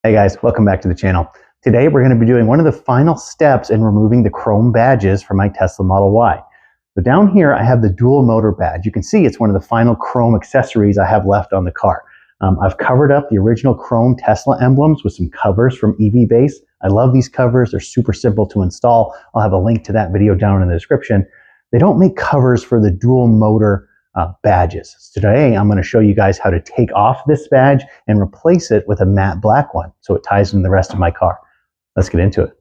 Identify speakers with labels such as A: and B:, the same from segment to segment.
A: Hey guys, welcome back to the channel. Today we're going to be doing one of the final steps in removing the chrome badges for my Tesla Model Y. So down here I have the dual motor badge. You can see it's one of the final chrome accessories I have left on the car. I've covered up the original chrome Tesla emblems with some covers from EV Base. I love these covers. They're super simple to install. I'll have a link to that video down in the description. They don't make covers for the dual motor badges. So today I'm going to show you guys how to take off this badge and replace it with a matte black one so it ties in the rest of my car. Let's get into it.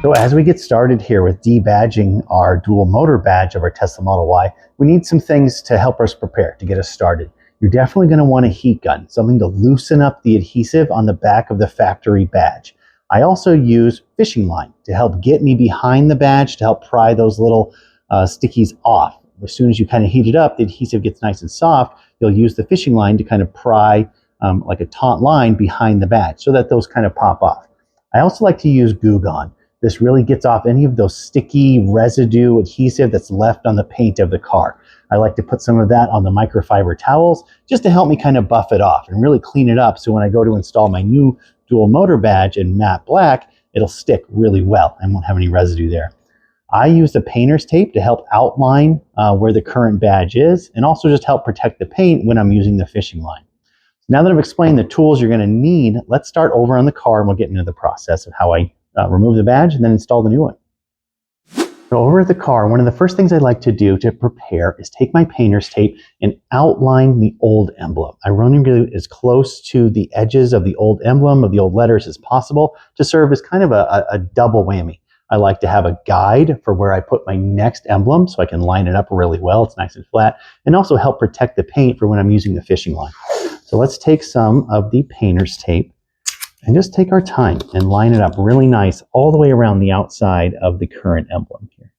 A: So as we get started here with debadging our dual motor badge of our Tesla Model Y, we need some things to help us prepare, to get us started. You're definitely going to want a heat gun, something to loosen up the adhesive on the back of the factory badge. I also use fishing line to help get me behind the badge to help pry those little stickies off. As soon as you kind of heat it up, the adhesive gets nice and soft. You'll use the fishing line to kind of pry like a taut line behind the badge so that those kind of pop off. I also like to use Goo Gone. This really gets off any of those sticky residue adhesive that's left on the paint of the car. I like to put some of that on the microfiber towels just to help me kind of buff it off and really clean it up so when I go to install my new dual motor badge in matte black, it'll stick really well and won't have any residue there. I use the painter's tape to help outline where the current badge is and also just help protect the paint when I'm using the fishing line. Now that I've explained the tools you're going to need, let's start over on the car and we'll get into the process of how I remove the badge and then install the new one. So over at the car, one of the first things I like to do to prepare is take my painter's tape and outline the old emblem. I run really as close to the edges of the old emblem, of the old letters as possible to serve as kind of a double whammy. I like to have a guide for where I put my next emblem so I can line it up really well. It's nice and flat, and also help protect the paint for when I'm using the fishing line. So let's take some of the painter's tape and just take our time and line it up really nice all the way around the outside of the current emblem here.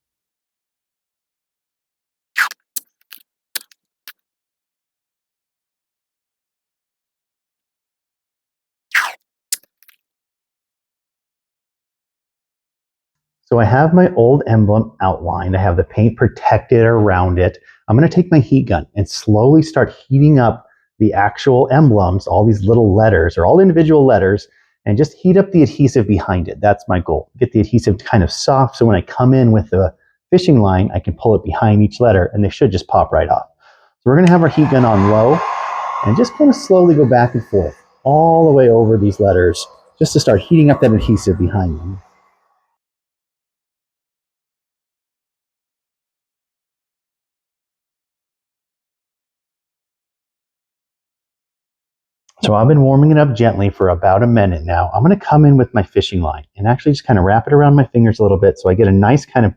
A: So I have my old emblem outlined. I have the paint protected around it. I'm going to take my heat gun and slowly start heating up the actual emblems, all these little letters or all individual letters, and just heat up the adhesive behind it. That's my goal. Get the adhesive kind of soft so when I come in with the fishing line, I can pull it behind each letter and they should just pop right off. So we're going to have our heat gun on low and just kind of slowly go back and forth all the way over these letters just to start heating up that adhesive behind them. So I've been warming it up gently for about a minute now. I'm going to come in with my fishing line and actually just kind of wrap it around my fingers a little bit so I get a nice kind of,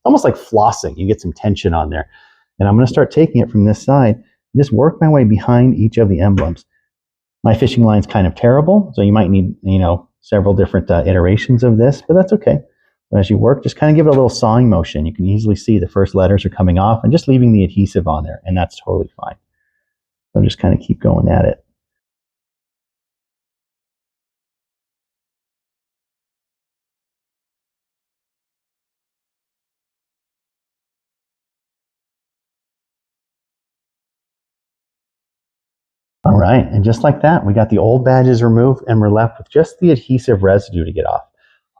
A: almost like flossing. You get some tension on there. And I'm going to start taking it from this side and just work my way behind each of the emblems. My fishing line's kind of terrible, so you might need, several different iterations of this, but that's okay. But as you work, just kind of give it a little sawing motion. You can easily see the first letters are coming off and just leaving the adhesive on there, and that's totally fine. So just kind of keep going at it. All right, and just like that, we got the old badges removed and we're left with just the adhesive residue to get off.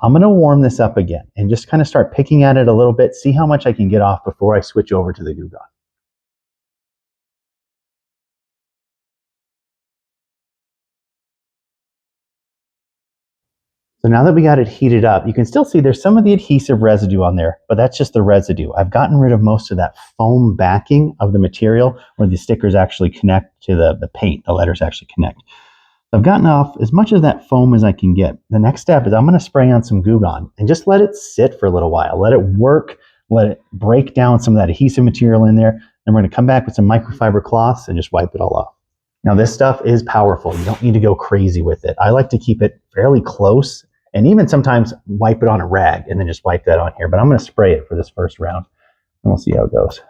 A: I'm going to warm this up again and just kind of start picking at it a little bit, see how much I can get off before I switch over to the Goo Gone. So now that we got it heated up, you can still see there's some of the adhesive residue on there, but that's just the residue. I've gotten rid of most of that foam backing of the material where the stickers actually connect to the paint, the letters actually connect. I've gotten off as much of that foam as I can get. The next step is I'm going to spray on some Goo Gone and just let it sit for a little while. Let it work, let it break down some of that adhesive material in there. And we're going to come back with some microfiber cloths and just wipe it all off. Now this stuff is powerful. You don't need to go crazy with it. I like to keep it fairly close and even sometimes wipe it on a rag and then just wipe that on here. But I'm going to spray it for this first round and we'll see how it goes.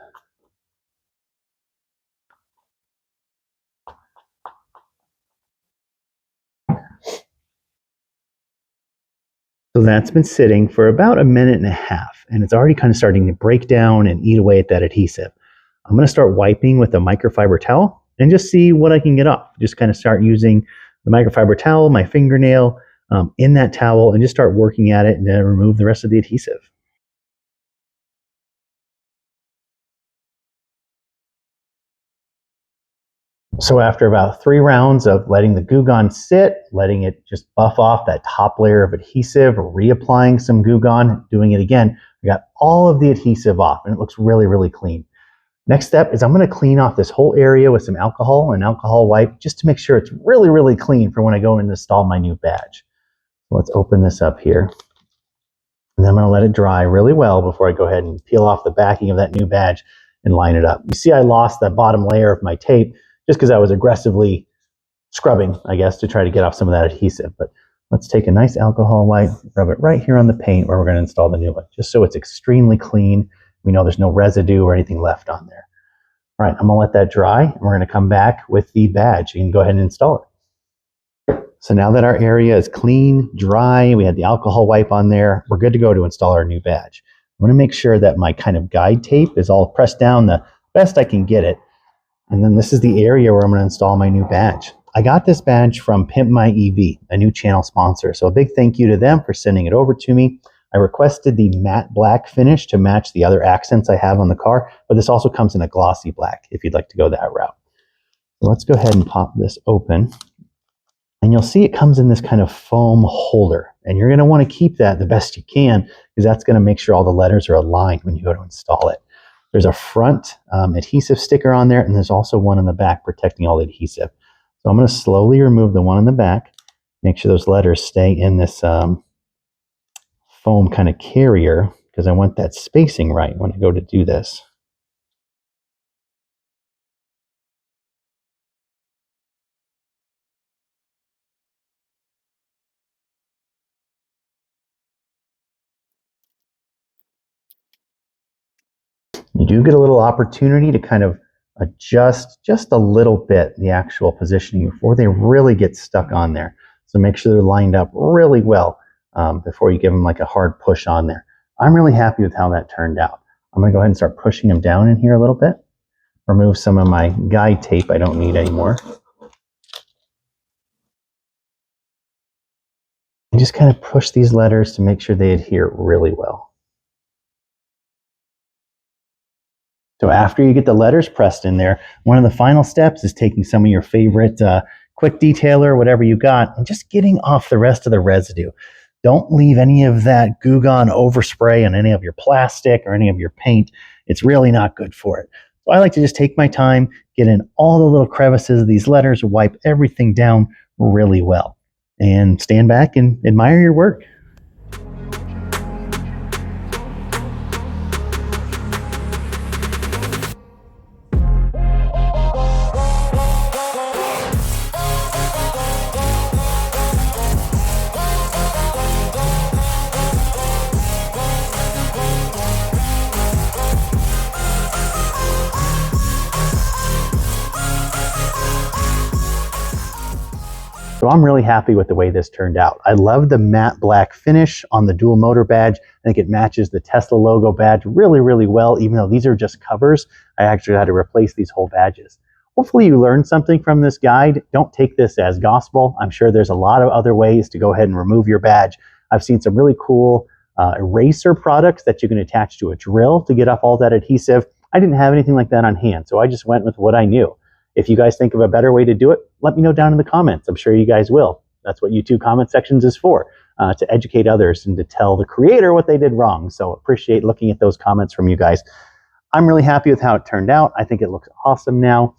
A: So that's been sitting for about a minute and a half, and it's already kind of starting to break down and eat away at that adhesive. I'm going to start wiping with a microfiber towel and just see what I can get off. Just kind of start using the microfiber towel, my fingernail in that towel, and just start working at it and then remove the rest of the adhesive. So after about 3 rounds of letting the Goo Gone sit, letting it just buff off that top layer of adhesive, reapplying some Goo Gone, doing it again, I got all of the adhesive off and it looks really, really clean. Next step is I'm going to clean off this whole area with some alcohol and alcohol wipe just to make sure it's really, really clean for when I go and install my new badge. So let's open this up here. And then I'm going to let it dry really well before I go ahead and peel off the backing of that new badge and line it up. You see I lost that bottom layer of my tape just because I was aggressively scrubbing, I guess, to try to get off some of that adhesive. But let's take a nice alcohol wipe, rub it right here on the paint where we're going to install the new one, just so it's extremely clean. We know there's no residue or anything left on there. All right, I'm going to let that dry, and we're going to come back with the badge. You can go ahead and install it. So now that our area is clean, dry, we had the alcohol wipe on there, we're good to go to install our new badge. I'm going to make sure that my kind of guide tape is all pressed down the best I can get it. And then this is the area where I'm going to install my new badge. I got this badge from Pimp My EV, a new channel sponsor. So a big thank you to them for sending it over to me. I requested the matte black finish to match the other accents I have on the car, but this also comes in a glossy black if you'd like to go that route. So let's go ahead and pop this open. And you'll see it comes in this kind of foam holder. And you're going to want to keep that the best you can because that's going to make sure all the letters are aligned when you go to install it. There's a front adhesive sticker on there, and there's also one in the back protecting all the adhesive. So I'm going to slowly remove the one in the back, make sure those letters stay in this foam kind of carrier because I want that spacing right when I go to do this. You do get a little opportunity to kind of adjust just a little bit the actual positioning before they really get stuck on there. So make sure they're lined up really well before you give them like a hard push on there. I'm really happy with how that turned out. I'm going to go ahead and start pushing them down in here a little bit. Remove some of my guide tape I don't need anymore. And just kind of push these letters to make sure they adhere really well. So after you get the letters pressed in there, one of the final steps is taking some of your favorite quick detailer, whatever you got, and just getting off the rest of the residue. Don't leave any of that Goo Gone overspray on any of your plastic or any of your paint. It's really not good for it. So I like to just take my time, get in all the little crevices of these letters, wipe everything down really well, and stand back and admire your work. So I'm really happy with the way this turned out. I love the matte black finish on the dual motor badge. I think it matches the Tesla logo badge really, really well. Even though these are just covers, I actually had to replace these whole badges. Hopefully you learned something from this guide. Don't take this as gospel. I'm sure there's a lot of other ways to go ahead and remove your badge. I've seen some really cool eraser products that you can attach to a drill to get off all that adhesive. I didn't have anything like that on hand, so I just went with what I knew. If you guys think of a better way to do it, let me know down in the comments. I'm sure you guys will. That's what YouTube comment sections is for, to educate others and to tell the creator what they did wrong. So appreciate looking at those comments from you guys. I'm really happy with how it turned out. I think it looks awesome now.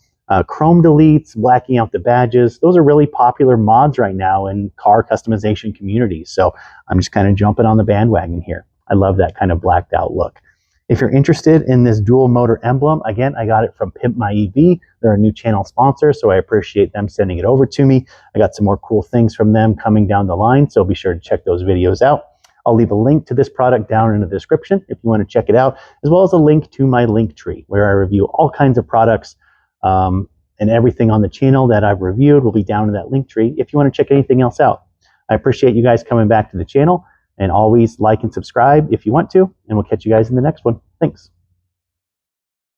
A: Chrome deletes, blacking out the badges. Those are really popular mods right now in car customization communities. So I'm just kind of jumping on the bandwagon here. I love that kind of blacked out look. If you're interested in this dual motor emblem, again, I got it from Pimp My EV. They're a new channel sponsor, so I appreciate them sending it over to me. I got some more cool things from them coming down the line, so be sure to check those videos out. I'll leave a link to this product down in the description if you want to check it out, as well as a link to my link tree where I review all kinds of products, and everything on the channel that I've reviewed will be down in that link tree if you want to check anything else out. I appreciate you guys coming back to the channel. And always like and subscribe if you want to, and we'll catch you guys in the next one. Thanks.